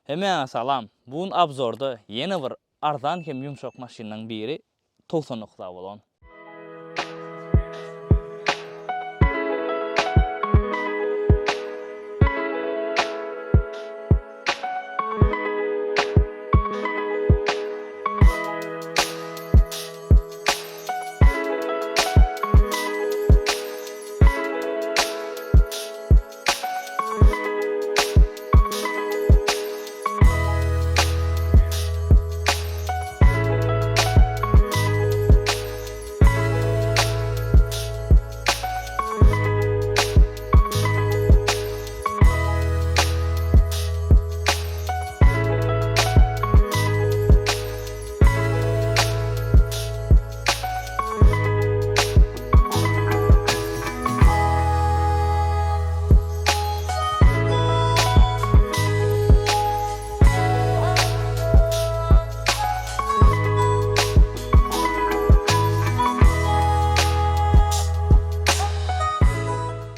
Hemen salam. Bugün abzorda yeni bir arzan hem yumşak maşinanyň biri 90 bolan.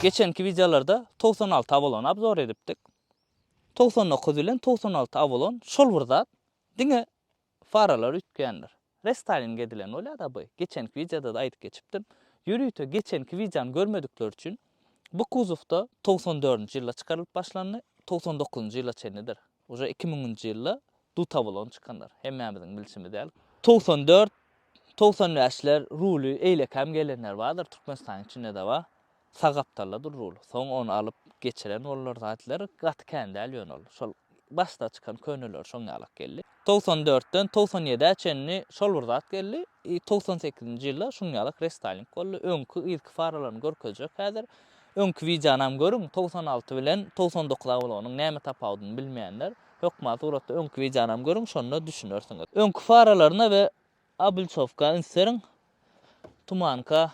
Geçenki videolarda 96 abolon abzor edipdik. 99 bilen 96 abolon şol bir zat diňe faralar ütkendir. Restyling edilen ola da bu. Geçenki videoda da aýdyp geçipdim. Ýürüýte geçenki videony görmedikler üçin bu kuzufda 94-nji ýylda çykarylyp başlandy, 99-njy ýyla çenlidir. Oja 2000-nji ýylda dut abolon çykanlar. Hemmämiziň bilişimi däl. 94 90-ňaşlar ruly eýlekam gelenler bardyr. Türkmenistanyň içinde de bar. Sagaptarladyr ruly. Soň onu alyp geçiren bollar zatlar gaty kändäl ýönül. Şol başda çykan könüller şoňa alyp geldi. 94-den 97-e çenli şol bir zat geldi. 98-nji ýylda şoňa alyp restyling boldy. Öňkü ilk faralaryny görkezjek häzir. Öňkü videonam görüň 96 bilen 99 abolonyň näme tapawdyny bilmeýänler. Ýokma suratda öňkü videonam görüň şonda düşünersiňiz. Öňkü faralaryna we Abulçowka inseriň Tumanka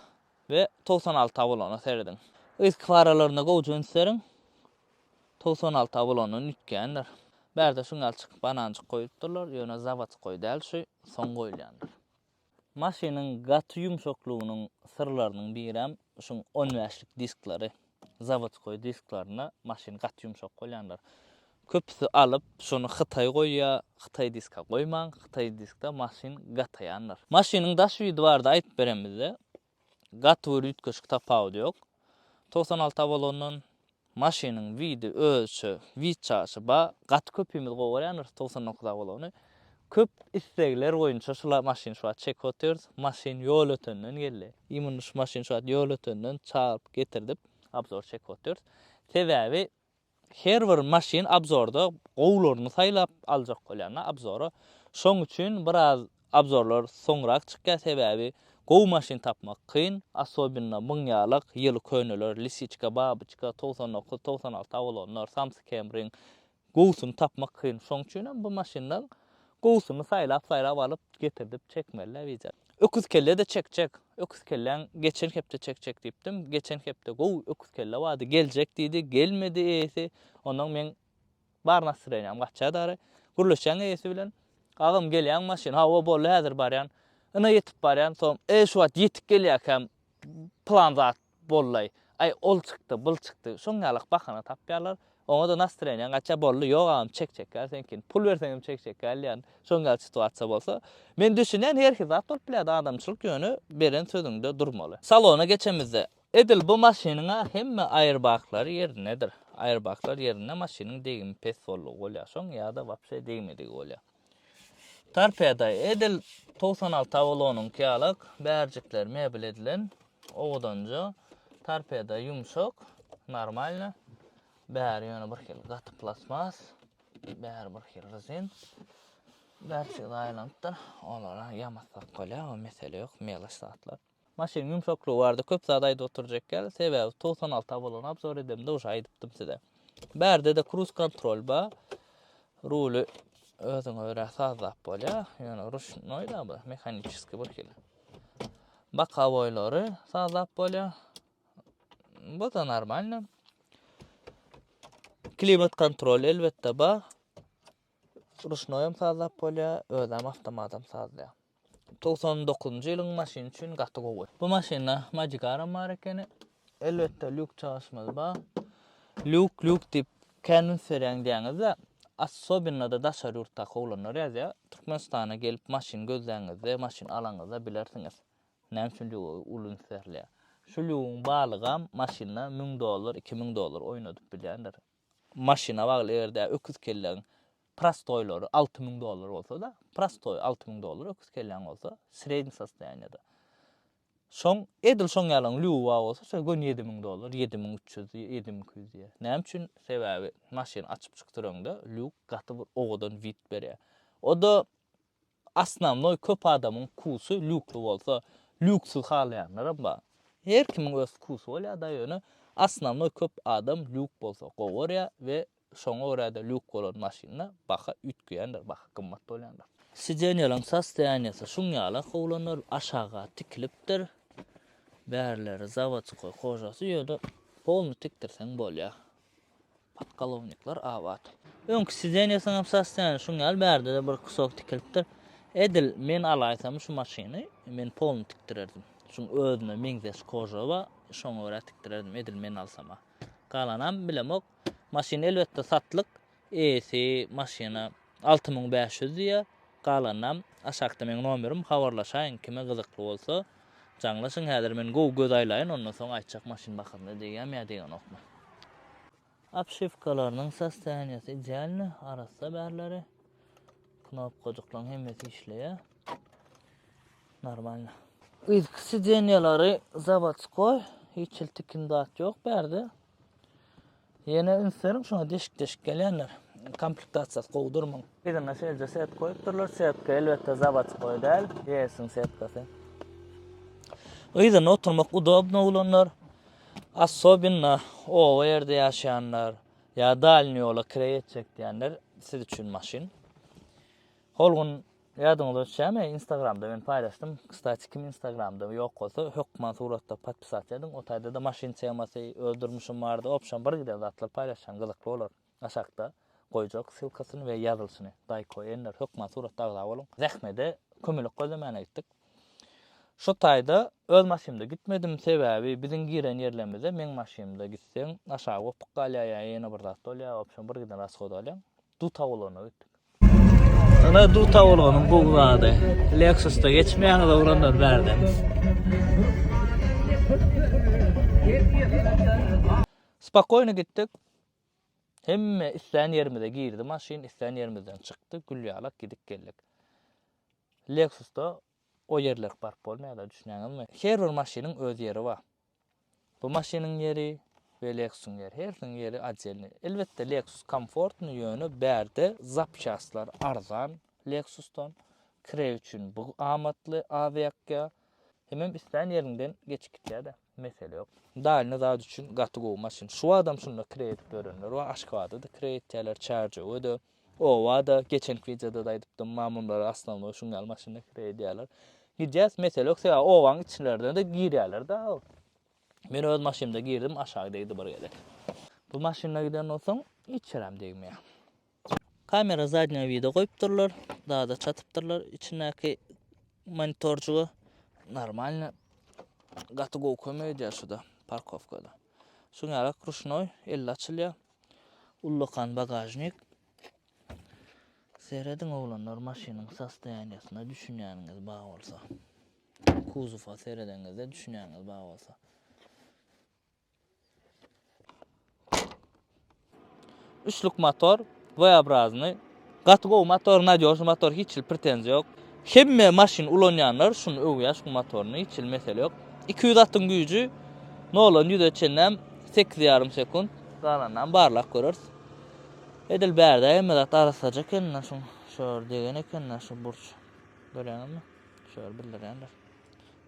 ve 96 abolona seredin. İlk faralaryna gowjy inseriň 96 abolonyny ütkenler. Bärde şuňal çykyp bananjyk goýupdyrlar, ýöne zawat goýdal şu soň goýulýandyr. Maşynyň gaty ýumşaklygynyň sırlarynyň birem şuň 10 ýaşlyk disklary, zawat goý disklaryna maşyn gaty ýumşak goýanlar. Köpüsi alyp şonu Hytaý goýýar, Hytaý diska goýmaň, Hytaý diskde maşyn gataýanlar. Maşynyň daş ýydy barda aýdyp beremizde. Gaty bir ütkeşik tapawdy ýok. 96 abolonyň maşynyň widi ölçü, wid çaşy ba gaty köpümiz goýanlar 99 abolony. Köp istegler goýunça şular maşyn şu an çek otyr, maşyn ýol ötenden geldi. Imun şu maşyn şu an ýol ötenden çap getirdip abzor çek otyr. Sebäbi her bir maşyn abzorda gowlaryny saýlap aljak bolýanlar abzora. Şoň üçin biraz abzorlar soňrak çykýar sebäbi gow maşyn tapmak kyn, asobinna 1000 ýyllyk ýyly könüler, lisiçka, babyçka, 99, 96 abolonlar, Samsung Camryň gowsuny tapmak kyn. Şoň üçin bu maşyndan gowsuny saýlap alyp getirdip çekmeler bize. Öküz kelle de çekjek. Öküz kelleň geçen hepde çekjek diýipdim. Geçen hepde gow öküz kelle wady geljek diýdi, gelmedi eýsi. Ondan men barna sürenýär gaçadary. Gurulşan eýsi bilen agam gelýän maşyn hawa bolly häzir barýan. Ina yetip barýan, soň şu wagt yetip gelýärkem plan zat bollay. Ay ol çykdy, bul çykdy. Şoňalyk bakana tapýarlar. Oňa da nastreniýan gaça bolly, ýok agam çekjekär, senkin pul berseňem çekjekär ýan. Şoňal situasiýa bolsa, men düşünýän her ki zat bolup bilýär, adamçylyk ýöne beren sözüňde durmaly. Salona geçemizde. Edil bu maşynyňa hemme aýrbaklary ýerinedir. Aýrbaklar ýerine maşynyň degimi pes bolýar bolýar. Şoň ýa-da wapşe degmedi bolýar. Tarpeda edil 96 abolonyň kýalyk bärjekler mebel edilen oňdanja tarpeda ýumşak, normalny. Bär ýöne bir hil gaty plasmas, bär bir hil rezin. Bärçe aýlandyr, olara ýamasak bolýar, o mesele ýok, melaş satlar. Maşynyň ýumşaklygy barda köp zat aýdyp oturjekler, sebäbi 96 abolon abzor edemde oşa aýdypdym size. Bärde de cruise control ba, ruly özüňe görä sazap bolýar, ýöne rushnoy da bu, mexanikiski bir hil. Baka boýlary sazap bolýar. Bu da normalny. Klimat kontrol elbette ba. Rushnoyam sazap bolýar, özüm avtomatam sazlaýar. 99-njy ýylyň maşyn üçin gaty gowy. Bu maşyna majigara bar ekeni. Elbette lük çalışmaz ba. Lük dip kendin serýän diýäňizde Assobinna da daşar yurtta oğlanlar ýa Türkmenistana gelip maşin gözläňizde, maşin alaňyzda bilersiňiz. Näme üçin ulun serle. Şu ýuwun balygam maşinna $1000, $2000 oýnadyp bilýändir. Maşina bagly ýerde öküz kelleň prostoýlary $6000 bolsa da, prostoy $6000 öküz kelleň bolsa, sredni sostoýanýada. Şoň edil şoň ýalan luwa bolsa, şo gön $7000, $7300, $7200 diýär. Näme üçin? Sebäbi maşin açyp çykdyraňda luk gaty bir ogadan wit berýär. O da asnamnoy köp adamyň kusy luklu bolsa, luksu halaýanlar ba. Her kimiň öz kusy bolýar da ýöne asnamnoy köp adam luk bolsa gowurýar we şoňa görä da luk bolan maşinna baha ütgýändir, baha gymmat bolýandyr. Sijenýalaň sostoýanýasy şuň ýaly howlanlar aşaga tikilipdir. Bärleri zavodskoy hojasy ýöne polny tikdirseň bolýar. Podkalovniklar awat. Öňkü sijenýasyň hem sostoýany şuň ýaly bärde de bir kusok tikilipdir. Edil men alaýsam şu maşyny men polny tikdirerdim. Şuň özüne meňzeş hoja we şoňa görä tikdirerdim edil men alsam. Galanam bilemok. Maşin elbetde satlyk. Esi maşina 6500 diýär. Galanam aşakda meň nomerim habarlaşaýyn kime gyzykly bolsa. Jaňlaşyň häzir men göz aýlaýyn ondan soň aýtjak maşin bakyny diýýän ýa diýen okma. Apşifkalarynyň sostoýanýasy idealny, arassa bärleri knopkajyklaryň hemmesi işleýär. Normal. Ilk sijenýalary zavodskoy, hiç iltikindat ýok bärde. Ýene inserim şoňa deşik gelýänler. Komplektasiýasy gowdurmaň. Birine şeýle set goýupdyrlar, setka elbetde zavodskoy däl, ýesin setkasy. Öýden oturmak udobno bolanlar. Assobinna o ýerde ýaşaýanlar, ýa dalny ýola kirä etjek diýenler siz üçin maşin. Holgun ýadyňyzda düşärmi? Instagramda men paýlaşdym. Kıstaçy kim Instagramda ýok bolsa, hökman suratda podpisat edin. O taýda da maşin çeýmasy öldürmüşüm bardy. Opşan bir gide zatlar paýlaşan gylykly bolar. Aşakda goýjak ssilkasyny we ýazylyşyny daýkoýanlar hökman suratda agzap bolun. Zähmede kömelik gözlemän etdik. Şu taýda öz maşynymda gitmedim sebäbi biziň giren ýerlerimizde meň maşynymda gitseň aşağı gopuk galýar ýa-ni bir zat bolýar, opşan bir giden rasgod bolýar. Duta bolany gitdik. Ana duta bolanyň bu wagty Lexus'ta geçmeýän da uranlar berdi. Spakoyna gitdik. Hemme isleýän ýerimize girdi maşyn, isleýän ýerimizden çykdy, gülýalak gidip geldik. Lexus'ta o yerler park bolmaýar da düşünýäňizmi? Her bir maşynyň öz ýeri bar. Bu maşynyň ýeri we Lexus'un ýeri, her ýeri ajelni. Elbetde Lexus komfortny ýöne bärde zapçaslar arzan Lexus'tan kirä üçin bu amatly aviakka hemem isleýän ýerinden geçip gitýär-de. Mesele ýok. Dalny zat üçin gaty gowy maşyn. Şu adam şunda kirä edip görenler we aşkada da kirä etýärler, charge öde. O wada geçen videoda da aýdypdym, mamamlar aslanly şuňal maşynda kirä edýärler. Gidýäs mesele ýok, o waň içlerden de girýärler da. Men öz maşynymda girdim, aşağıdaydı bir gelek. Bu maşynla giden olsaň içerem diýmeýär. Kamera zadnya video goýupdyrlar, daha da çatypdyrlar. İçindäki monitorjugy normal gaty gowy kömegi şuda parkovkada. Şuňa kruşnoy 50 açylýar. Ullakan bagajnik. Seredin oglanlar maşynyň sostoýanýasyna düşünýäňiz bar bolsa. Kuzufa seredenizde düşünýäňiz bar bolsa. Üçlük motor, V-obrazny, gaty gowy motor, nadýoş motor, hiç pretenziýa ýok. Hemme maşyn ulanýanlar şunu öwýär şu motorny, hiç mesele ýok. 260 güýji, nolan ýüzeçenem 8,5 sekund, galandan barlak görürs. Edil bärde hemme zat arasajak enne şol degen eken şu burç. Görýäňizmi? Şol bildirýänler.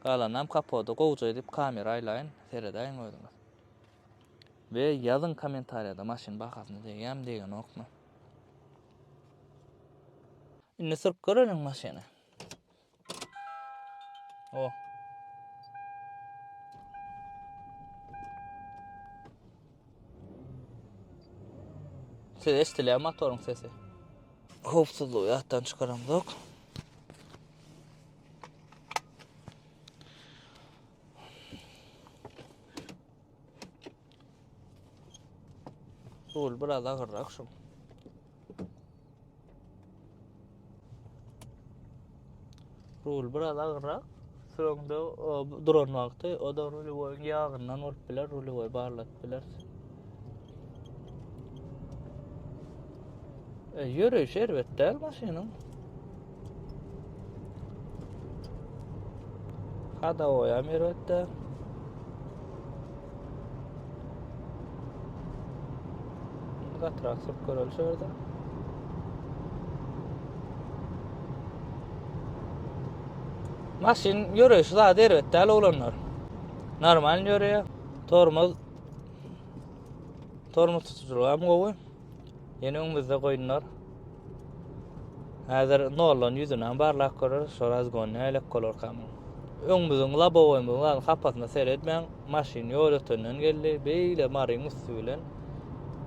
Galandan kapoda gowja edip kamera aýlaýyn, seredaýyn goýdyňyz. Ve yazın komentariyada maşyn bakasyny diýýäm diýen okma. Indi sırp görelim maşyny. O. Ses estilýär motoryň sesi. Howpsuzlygy ýatdan çykaramdyk. Rul biraz agyrrak şu. Rul biraz agyrrak. Soňda duran wagty o da ruly boýun ýagyndan bolup biler, ruly boý barlat biler. Yürüýüş elbetde maşynyň. Hada oýam elbetde. Gatrak sürüp göreli şerde. Maşyn yürüýüş zat elbetde olanlar. Normal yürüýär. Tormuz tutuculygam gowy. Ýene öňümizde goýunlar. Häzir nollan ýüzünden barlak görür, şoraz gönne elek kolor kamy. Öňümizden labowyňyň hapasyna seretmeň, maşyn ýol ötünden geldi, beýle maryň üstü bilen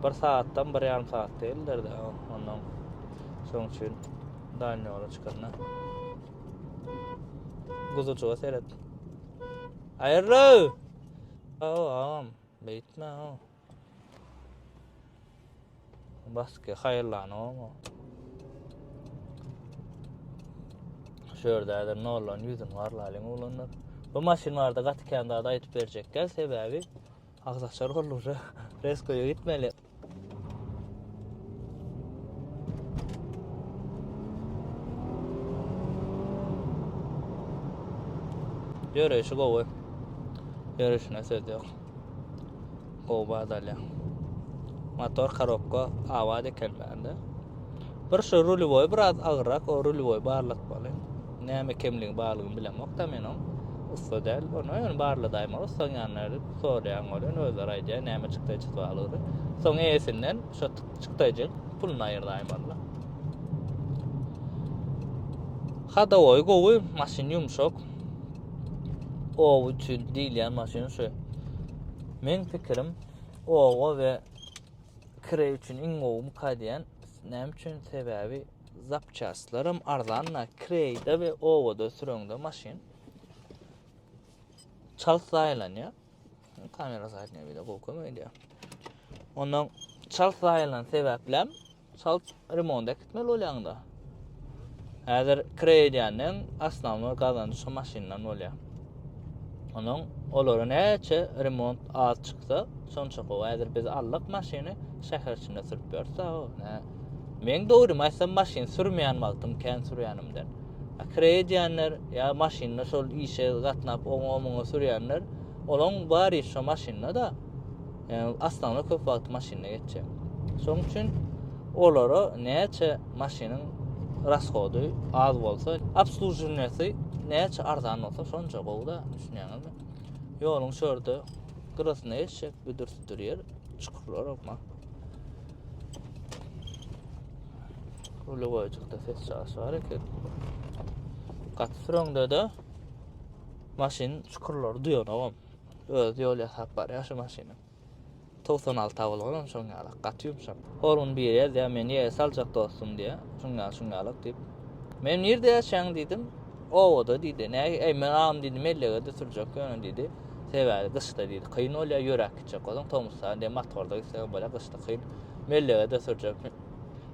1 saatdan 1,5 saat deldirdi. Ondan soň üçin daýan ýola çykanna. Guzuçyga seret. Aýyrly! Awam, beýtme. Baske haýyrlanyňmy? Şördädir nollan ýüzün garlalyň ulanlar. Bu maşynlarda gatykanda da aýtyp berjekler sebäbi agzaçar bolursa reskoýa gitmeli. Ýöreşi gowy. Ýöreşine söz ýok. Gowy badalya. Motor karobka awad ekenlerde. Bir şu ruly boy biraz agyrrak, o ruly boy barlatmaly. Näme kemliň barlygyny bilemok da menem. Usta däl, onu ýöne barladaýma, usta ýanlary sorýan bolan özler aýdýar, näme çykdy çykalyry. Soň eýesinden şu çykdyjy pulny aýyrdaýmaly. Hada oý gowy, maşyn ýumşak. O üçin diýilýän maşyn şu. Men pikirim, owa we kire üçin iň gowy mukadiýan näme üçin sebäbi zapçaslarym arzanla kireyde we owada sürüňde maşyn çalsaýlanýar. Kamera saýtine bile goýmaýdy. Ondan çalsaýlan sebäplem çal remonda gitmeli bolýanda. Häzir kireydiýanyň aslanly gazançy şu maşyndan bolýar. Onun olary näçe remont az çyksa, şonça gowy. Häzir biz allyk maşyny şäher içinde sürüp ýörsa, men dogry maýsam maşyn sürmeýän wagtym kän sürýänimden. Krediýänler ýa maşynla şol işe gatnap oňa sürýänler, olaň bary şu maşynla da aslanly köp wagt maşynla geçýär. Şoň üçin olary näçe maşynyň rasxody az bolsa, obsluživnýasy näçe arzan bolsa şonça gowy da düşünýärmi? Ýoluň şörde gyrasyna eşek büdürtürýär, çukurlar okma. Ruly boýajykda ses çaşary ki. Gat sürüňde de maşyn çukurlar duýanam. Öz ýol ýasap bar ýaşy maşyny. 96 bolan şoňa alak gat ýumşak. Horun bir ýerde men ýe saljak dostum diýe, şoňa alak diýip. Men ýerde ýaşaň diýdim. O da diýdi, "Näme men am diýdim, mellege de sürjek ýöne" diýdi. Sebäbi gysda diýdi. Kyn bolýar ýörek gitjek bolan Tomusa diýe motorda gitsek bolýar gysda kyn. Mellege de sürjek.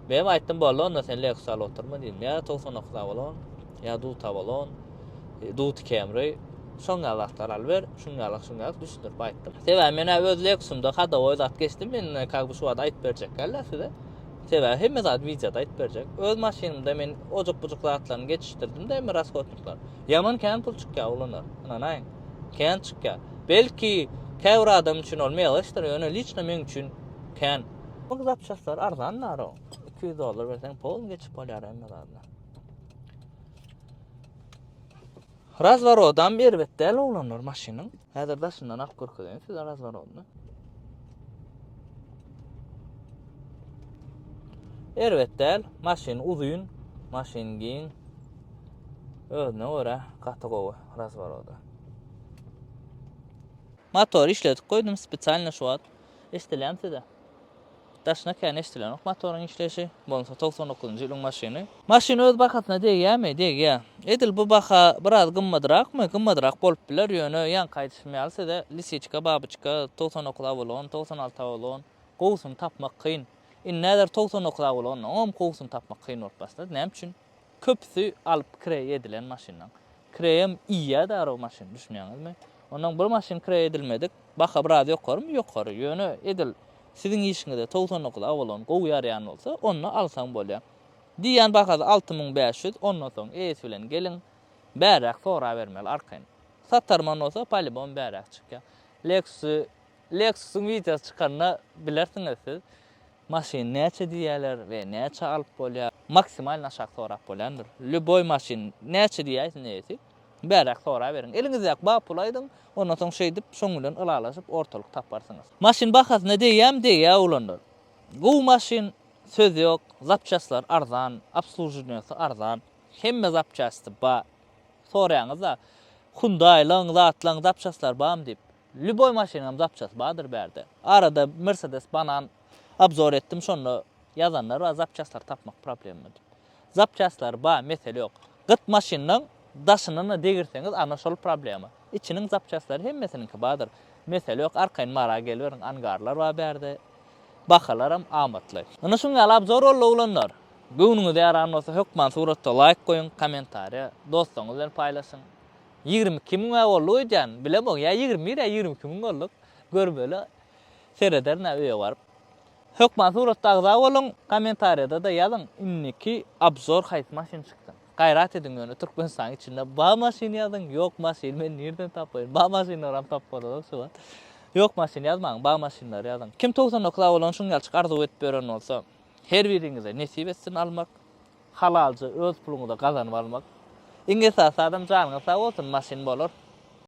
Men aýtdym bolan, onda sen leksal oturma diýdim. Ýa 99 bolan, ýa duta bolan, dut Camry. Şoňa alaklar alber, şoňa alak düşündirip aýtdym. Sebäbi men öz leksumda hada oýzat geçdim, men kag bu şuwada aýtyp berjek gellesi-de. Sebäbi hemme zat videoda aýtyp berjek. Öz maşynymda men ojak-bujak zatlaryny geçişdirdim de men raskotnyklar. Yaman kän pul çykýar ulanlar. Anaýyn. Kän çykýar. Belki käwr adam üçin olmaýar, ýöne liçna men üçin kän. Bu zapçaslar arzanlar o. $200 bersen pul geçip bolýar hemme zatlar. Razvarodan bir betdäl ulanlar maşynyň. Häzir daşyndan ak görkezýän siz razvarodny. Elbetde maşyn uzun, maşyn giň. Özüne görä gaty gowy razvaroda. Motor işletip goýdum spesialny şu wagt. Eşdilemside. Daşna kän eşdilen motoryň işleşi. Bolsa 99-njy ýylyň maşyny. Maşyn öz bakatyna degýärmi? Degýär. Edil bu baka biraz gymmadrakmy? Gymmadrak bolup biler ýöne ýan gaýtışmaýalsa-da lisechka, babyçka 99 bolan, 96 bolan gowsyn tapmak kyn. Näder 99 bolan, 10 gowsyn tapmak kyn bolup başlady. Näme üçin? köpüsü alıp krey edilen maşindan. Kreyem iýe dar o maşin düşünýäňizmi? Ondan bir maşin krey edilmedik. Baka biraz ýokarymy? Ýokary. Ýöne edil. Siziň işiňizde 99 awalon gowy ýarýan bolsa, onu alsaň bolýar. Diýen bakada 6500, ondan soň eýes bilen gelin. Bärak sora bermeli arkaň. Satarman olsa palibon bärak çykýar. Lexus'un videosu çıkanına bilersiňiz siz. Maşin näçe diýerler we näçe alyp bolýar. Maksimal naşak sorap bolýandyr. Lüboy maşin näçe diýäýsiň näçe? Bärak sora beriň. Eliňizde bap pulaýdyň, ondan soň şey dip şoň bilen ılalaşyp ortalyk taparsyňyz. Maşin bahasyna diýýäm diýýä ulandyr. Bu maşin söz ýok, zapçaslar arzan, obsluživniýasy arzan. Hemme zapçasy ba. Soraýaňyz da Hyundai'laň, zatlaň zapçaslar bam dip. Lüboy maşinam zapças badır berde. Arada Mercedes banan abzor etdim şonu yazanlar va zapçaslar tapmak problemmi. Zapçaslar ba mesele yok. Gıt maşinning daşynyny degirseňiz ana şol problemi. İçiniň zapçaslary hemmesininki badır. Mesele yok. Arkaň mara gelýär, angarlar va berde. Bakalaram amatly. Ana şoňa abzor olanlar. Göwnüňizde ýaran bolsa hökman suratda like koyun, kommentariýa dostuňyz bilen paýlaşyň. 22 000 bolýar ýan, bilemok ýa 20 ya 22 000 bolýar. Görbeli sereder näwe baryp. Hökman suratda agza boluň, kommentariýada da ýazyň inniki abzor haýsy maşin çykdy. Gaýrat ediň ýöne Türkmenistan içinde ba maşin ýazyň, ýok maşin men nerden tapaýyn? Ba maşinler tap bolýar şuwa. Ýok maşin ýazmaň, ba maşinler ýazyň. Kim 99 bolan şuň ýalçyk arzu etip beren bolsa, her biriňize nesip etsin almak, halalca öz puluňyza gazanyp almak. Iňe sağ adam janyňyza sağ bolsun maşin bolar.